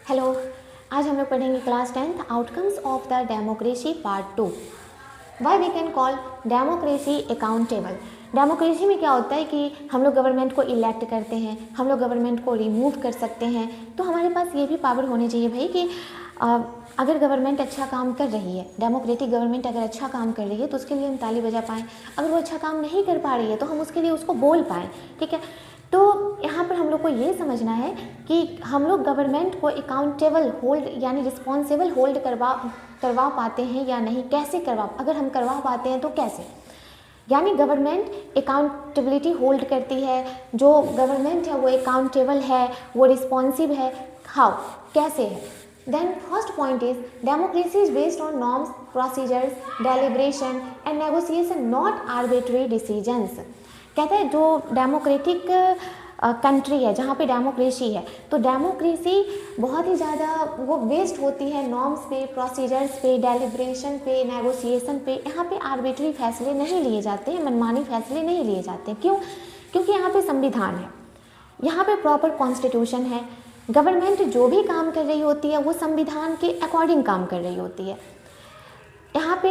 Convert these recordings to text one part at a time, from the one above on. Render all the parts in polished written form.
Hello. आज हम लोग पढ़ेंगे class 10th outcomes of the democracy part 2। Why we can call democracy accountable. Democracy में क्या होता है कि हम लोग गवर्नमेंट को इलेक्ट करते हैं, हम लोग गवर्नमेंट को रिमूव कर सकते हैं। तो हमारे पास ये भी पावर होनी चाहिए भाई कि अगर गवर्नमेंट अच्छा काम कर रही है, डेमोक्रेटिक गवर्नमेंट अगर अच्छा काम कर रही है तो उसके लिए हम ताली बजा पाएँ। अगर वो अच्छा काम नहीं कर पा रही है तो हम उसके लिए उसको बोल पाएँ। ठीक है, तो यहाँ पर हम लोग को ये समझना है कि हम लोग गवर्नमेंट को अकाउंटेबल होल्ड यानी रिस्पॉन्सिबल होल्ड करवा पाते हैं या नहीं, कैसे अगर हम करवा पाते हैं तो कैसे। यानी गवर्नमेंट अकाउंटेबिलिटी होल्ड करती है, जो गवर्नमेंट है वो अकाउंटेबल है, वो रिस्पॉन्सिव है। हाउ, कैसे है। Then first point is democracy is based on norms, procedures, deliberation and negotiation, not arbitrary decisions. कहते हैं जो डेमोक्रेटिक कंट्री है, जहाँ पे डेमोक्रेसी है, तो डेमोक्रेसी बहुत ही ज़्यादा वो बेस्ड होती है नॉर्म्स पे, प्रोसीजर्स पे, डेलिब्रेशन पे, नेगोशिएशन पे। यहाँ पे आर्बिट्री फैसले नहीं लिए जाते हैं, मनमानी फैसले नहीं लिए जाते। क्यों? क्योंकि यहाँ पे संविधान है, यहाँ पे प्रॉपर कॉन्स्टिट्यूशन है। गवर्नमेंट जो भी काम कर रही होती है वो संविधान के अकॉर्डिंग काम कर रही होती है यहाँ पे।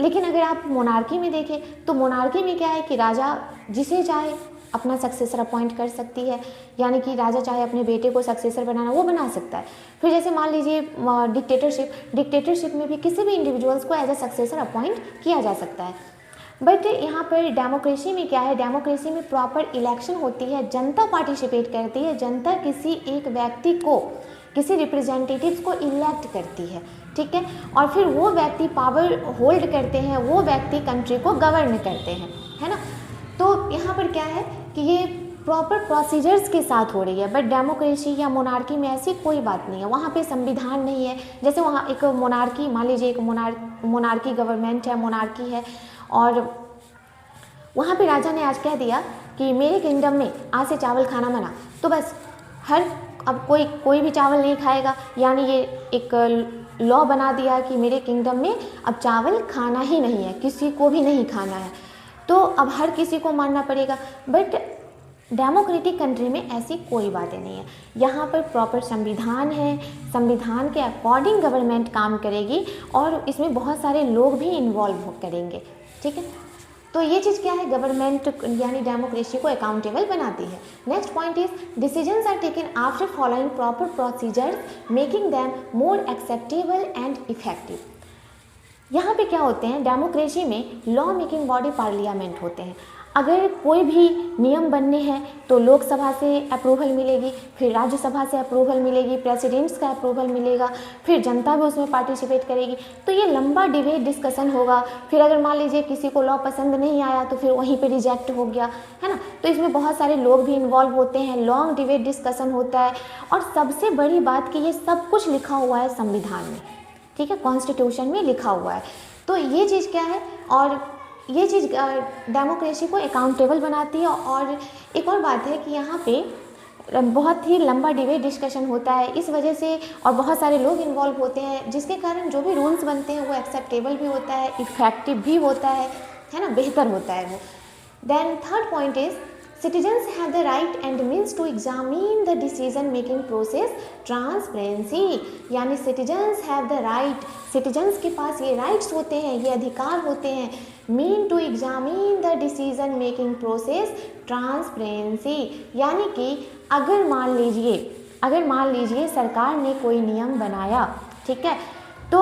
लेकिन अगर आप मोनार्की में देखें तो मोनार्की में क्या है कि राजा जिसे चाहे अपना सक्सेसर अपॉइंट कर सकती है, यानी कि राजा चाहे अपने बेटे को सक्सेसर बनाना वो बना सकता है। फिर जैसे मान लीजिए डिक्टेटरशिप में भी किसी भी इंडिविजुअल्स को एज अ सक्सेसर अपॉइंट किया जा सकता है। बट यहाँ पर डेमोक्रेसी में क्या है, डेमोक्रेसी में प्रॉपर इलेक्शन होती है, जनता पार्टिसिपेट करती है, जनता किसी एक व्यक्ति को, किसी रिप्रेजेंटेटिव्स को इलेक्ट करती है। ठीक है, और फिर वो व्यक्ति पावर होल्ड करते हैं, वो व्यक्ति कंट्री को गवर्न करते हैं, है ना। तो यहाँ पर क्या है कि ये प्रॉपर प्रोसीजर्स के साथ हो रही है। बट डेमोक्रेसी या मोनार्की में ऐसी कोई बात नहीं है, वहाँ पे संविधान नहीं है। जैसे वहाँ एक मोनार्की, मान लीजिए एक मोनार्की गवर्नमेंट है, मोनार्की है, और वहाँ पे राजा ने आज कह दिया कि मेरे किंगडम में आज से चावल खाना मना, तो बस अब कोई भी चावल नहीं खाएगा। यानी ये एक लॉ बना दिया कि मेरे किंगडम में अब चावल खाना ही नहीं है, किसी को भी नहीं खाना है, तो अब हर किसी को मानना पड़ेगा। बट डेमोक्रेटिक कंट्री में ऐसी कोई बातें नहीं है। यहाँ पर प्रॉपर संविधान है, संविधान के अकॉर्डिंग गवर्नमेंट काम करेगी और इसमें बहुत सारे लोग भी इन्वॉल्व करेंगे। ठीक है, तो ये चीज़ क्या है, गवर्नमेंट यानी डेमोक्रेसी को अकाउंटेबल बनाती है। Next point is decisions are taken after following proper procedures making them more acceptable and effective. यहाँ पे क्या होते हैं, डेमोक्रेसी में लॉ मेकिंग बॉडी पार्लियामेंट होते हैं। अगर कोई भी नियम बनने हैं तो लोकसभा से अप्रूवल मिलेगी, फिर राज्यसभा से अप्रूवल मिलेगी, प्रेसिडेंट्स का अप्रूवल मिलेगा, फिर जनता भी उसमें पार्टिसिपेट करेगी। तो ये लंबा डिबेट डिस्कशन होगा। फिर अगर मान लीजिए किसी को लॉ पसंद नहीं आया तो फिर वहीं पे रिजेक्ट हो गया, है ना। तो इसमें बहुत सारे लोग भी इन्वॉल्व होते हैं, लॉन्ग डिबेट डिस्कशन होता है। और सबसे बड़ी बात कि ये सब कुछ लिखा हुआ है संविधान में, ठीक है, कॉन्स्टिट्यूशन में लिखा हुआ है। तो ये चीज़ क्या है, और ये चीज़ डेमोक्रेसी को अकाउंटेबल बनाती है। और एक और बात है कि यहाँ पे बहुत ही लंबा डिबेट डिस्कशन होता है, इस वजह से, और बहुत सारे लोग इन्वॉल्व होते हैं, जिसके कारण जो भी रूल्स बनते हैं वो एक्सेप्टेबल भी होता है, इफेक्टिव भी होता है ना, बेहतर होता है वो। Then third point is citizens have the right and means to examine the decision making process transparency। यानी citizens have the right, citizens के पास ये rights होते हैं, ये अधिकार होते हैं, mean to examine the decision making process transparency। यानी कि अगर मान लीजिए सरकार ने कोई नियम बनाया, ठीक है, तो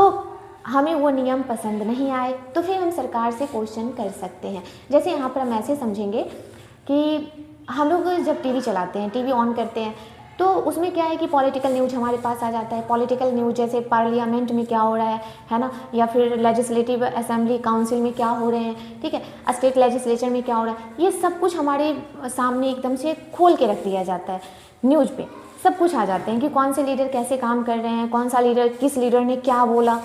हमें वो नियम पसंद नहीं आए तो फिर हम सरकार से क्वेश्चन कर सकते हैं। जैसे यहाँ पर हम ऐसे समझेंगे कि हम लोग जब टीवी चलाते हैं, टीवी ऑन करते हैं, तो उसमें क्या है कि पॉलिटिकल न्यूज़ हमारे पास आ जाता है। पॉलिटिकल न्यूज़ जैसे पार्लियामेंट में क्या हो रहा है ना, या फिर लेजिस्लेटिव असेंबली काउंसिल में क्या हो रहे हैं, ठीक है, स्टेट लेजिस्लेचर में क्या हो रहा है, ये सब कुछ हमारे सामने एकदम से खोल के रख दिया जाता है। न्यूज़ पे सब कुछ आ जाते हैं कि कौन से लीडर कैसे काम कर रहे हैं, कौन सा लीडर, किस लीडर ने क्या बोला।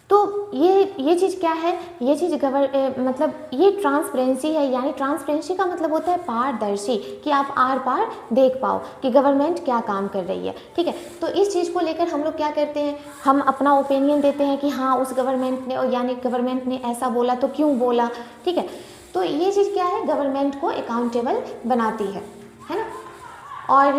तो ये चीज़ क्या है, ये चीज़ मतलब ये ट्रांसपेरेंसी है। यानी ट्रांसपेरेंसी का मतलब होता है पारदर्शी, कि आप आर पार देख पाओ कि गवर्नमेंट क्या काम कर रही है। ठीक है, तो इस चीज़ को लेकर हम लोग क्या करते हैं, हम अपना ओपिनियन देते हैं कि हाँ उस गवर्नमेंट ने, यानी गवर्नमेंट ने ऐसा बोला तो क्यों बोला। ठीक है, तो ये चीज़ क्या है, गवर्नमेंट को अकाउंटेबल बनाती है ना। और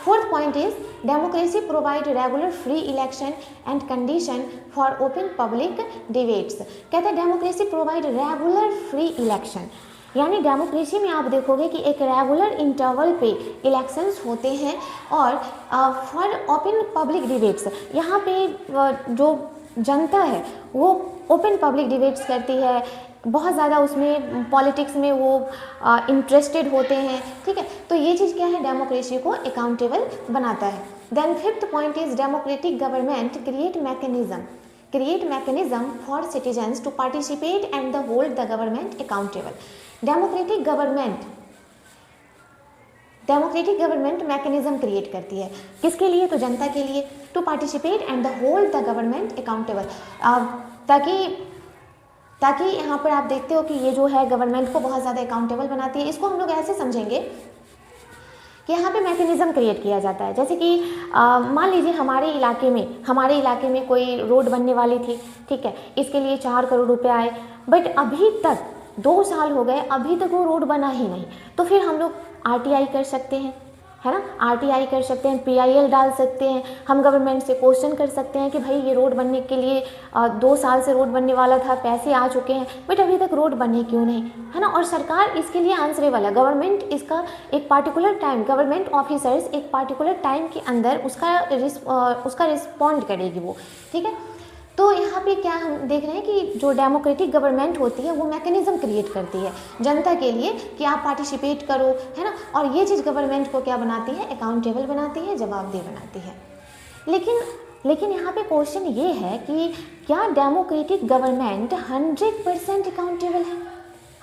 fourth point is democracy provide regular free election and condition for open public debates. कहते हैं democracy provide regular free election, यानी डेमोक्रेसी में आप देखोगे कि एक रेगुलर इंटरवल पे इलेक्शंस होते हैं और फॉर ओपन पब्लिक डिबेट्स, यहाँ पे जो जनता है वो ओपन पब्लिक डिबेट्स करती है, बहुत ज़्यादा उसमें पॉलिटिक्स में वो इंटरेस्टेड होते हैं, ठीक है। तो ये चीज़ क्या है, डेमोक्रेसी को अकाउंटेबल बनाता है। Then fifth point is democratic government create mechanism for citizens to participate and the hold the government accountable. Democratic government mechanism create करती है, किसके लिए, तो जनता के लिए, to participate and the hold the government accountable, ताकि यहाँ पर आप देखते हो कि ये जो है गवर्नमेंट को बहुत ज़्यादा अकाउंटेबल बनाती है। इसको हम लोग ऐसे समझेंगे कि यहाँ पे मैकेनिज्म क्रिएट किया जाता है, जैसे कि मान लीजिए हमारे इलाके में कोई रोड बनने वाली थी, ठीक है, इसके लिए 4 करोड़ रुपए आए, बट अभी तक 2 साल हो गए, अभी तक वो रोड बना ही नहीं। तो फिर हम लोग RTI कर सकते हैं, है ना, RTI कर सकते हैं, PIL डाल सकते हैं, हम गवर्नमेंट से क्वेश्चन कर सकते हैं कि भाई ये रोड बनने के लिए 2 साल से रोड बनने वाला था, पैसे आ चुके हैं, बट अभी तक रोड बने क्यों नहीं, है ना। और सरकार इसके लिए आंसरेबल है, गवर्नमेंट इसका एक पार्टिकुलर टाइम, गवर्नमेंट ऑफिसर्स एक पार्टिकुलर टाइम के अंदर उसका रिस्पॉन्ड करेगी वो, ठीक है। तो यहाँ पे क्या हम देख रहे हैं कि जो डेमोक्रेटिक गवर्नमेंट होती है वो मैकेनिज्म क्रिएट करती है जनता के लिए कि आप पार्टिसिपेट करो, है ना, और ये चीज़ गवर्नमेंट को क्या बनाती है, अकाउंटेबल बनाती है, जवाबदेह बनाती है। लेकिन यहाँ पे क्वेश्चन ये है कि क्या डेमोक्रेटिक गवर्नमेंट 100% अकाउंटेबल है।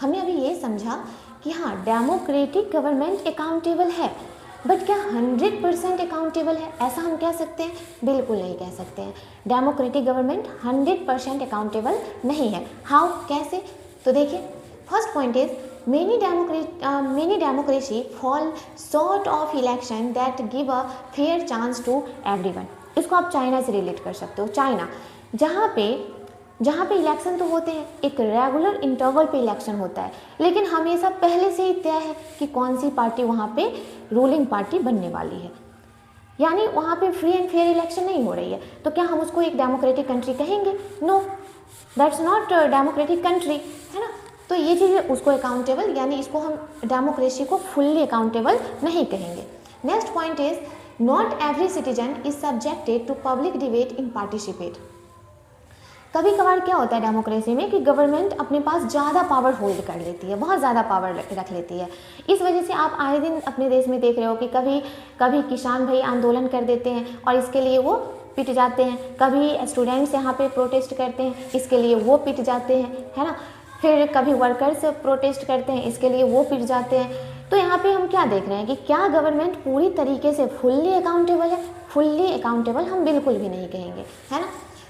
हमने अभी ये समझा कि हाँ, डेमोक्रेटिक गवर्नमेंट अकाउंटेबल है, बट क्या 100% अकाउंटेबल है, ऐसा हम कह सकते हैं, बिल्कुल नहीं कह सकते हैं। डेमोक्रेटिक गवर्नमेंट 100% अकाउंटेबल नहीं है। हाउ, कैसे, तो देखिए, first point is many democracy fall short of election that give a fair chance to everyone. इसको आप चाइना से रिलेट कर सकते हो। चाइना, जहाँ पे इलेक्शन तो होते हैं, एक रेगुलर इंटरवल पे इलेक्शन होता है, लेकिन हमेशा पहले से ही तय है कि कौन सी पार्टी वहाँ पे रूलिंग पार्टी बनने वाली है, यानी वहाँ पे फ्री एंड फेयर इलेक्शन नहीं हो रही है। तो क्या हम उसको एक डेमोक्रेटिक कंट्री कहेंगे? No, that's not democratic country, है ना। तो ये चीज़ उसको अकाउंटेबल, यानी इसको हम डेमोक्रेसी को फुल्ली अकाउंटेबल नहीं कहेंगे। Next point is not every citizen is subjected to public debate in participate. कभी कभार क्या होता है डेमोक्रेसी में कि गवर्नमेंट अपने पास ज़्यादा पावर होल्ड कर लेती है, बहुत ज़्यादा पावर रख लेती है। इस वजह से आप आए दिन अपने देश में देख रहे हो कि कभी किसान भाई आंदोलन कर देते हैं और इसके लिए वो पिट जाते हैं, कभी स्टूडेंट्स यहाँ पे प्रोटेस्ट करते हैं, इसके लिए वो पिट जाते हैं, है ना, फिर कभी वर्कर्स प्रोटेस्ट करते हैं, इसके लिए वो पिट जाते हैं। तो यहाँ पे हम क्या देख रहे हैं कि क्या गवर्नमेंट पूरी तरीके से फुल्ली अकाउंटेबल है? फुल्ली अकाउंटेबल हम बिल्कुल भी नहीं कहेंगे, है ना।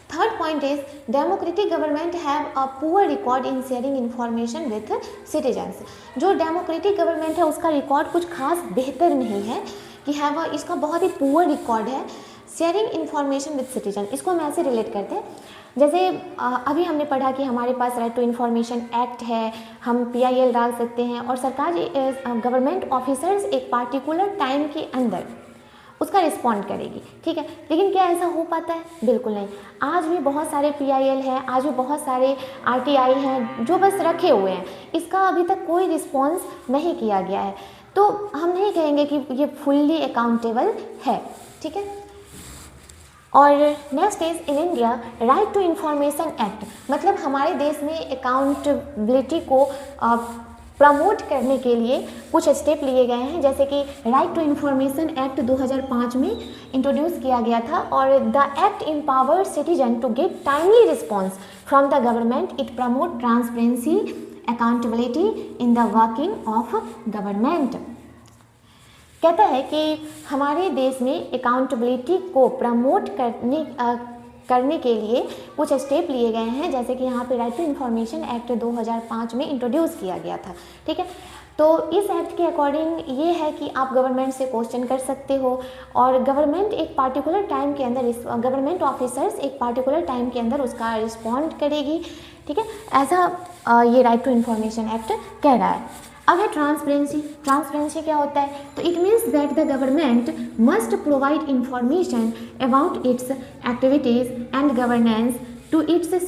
Third point is democratic government have a poor record in sharing information with citizens. जो डेमोक्रेटिक गवर्नमेंट है उसका रिकॉर्ड कुछ खास बेहतर नहीं है कि इसका बहुत ही पुअर रिकॉर्ड है शेयरिंग इन्फॉर्मेशन विथ सिटीजन। इसको हम ऐसे रिलेट करते हैं, जैसे अभी हमने पढ़ा कि हमारे पास राइट टू इन्फॉर्मेशन एक्ट है, हम PIL डाल सकते हैं और सरकार गवर्नमेंट ऑफिसर्स एक पार्टिकुलर टाइम के अंदर उसका रिस्पॉन्ड करेगी, ठीक है। लेकिन क्या ऐसा हो पाता है? बिल्कुल नहीं। आज भी बहुत सारे PIL हैं, आज भी बहुत सारे RTI हैं जो बस रखे हुए हैं, इसका अभी तक कोई रिस्पॉन्स नहीं किया गया है। तो हम नहीं कहेंगे कि ये फुल्ली अकाउंटेबल है, ठीक है। और next is in India right to information act, मतलब हमारे देश में अकाउंटेबिलिटी को प्रमोट करने के लिए कुछ स्टेप लिए गए हैं, जैसे कि राइट टू इन्फॉर्मेशन एक्ट 2005 में इंट्रोड्यूस किया गया था और the act empower citizen to get timely response from the government. It promote transparency accountability in the working of government. कहता है कि हमारे देश में अकाउंटेबिलिटी को प्रमोट करने के लिए कुछ स्टेप लिए गए हैं, जैसे कि यहाँ पे राइट टू इन्फॉर्मेशन एक्ट 2005 में इंट्रोड्यूस किया गया था, ठीक है। तो इस एक्ट के अकॉर्डिंग ये है कि आप गवर्नमेंट से क्वेश्चन कर सकते हो और गवर्नमेंट एक पार्टिकुलर टाइम के अंदर गवर्नमेंट ऑफिसर्स एक पार्टिकुलर टाइम के अंदर उसका रिस्पॉन्ड करेगी, ठीक है। ऐसा ये राइट टू इन्फॉर्मेशन एक्ट कह रहा है। अब है ट्रांसपेरेंसी। ट्रांसपेरेंसी क्या होता है? तो it means that the government must provide information about its activities and governance to it's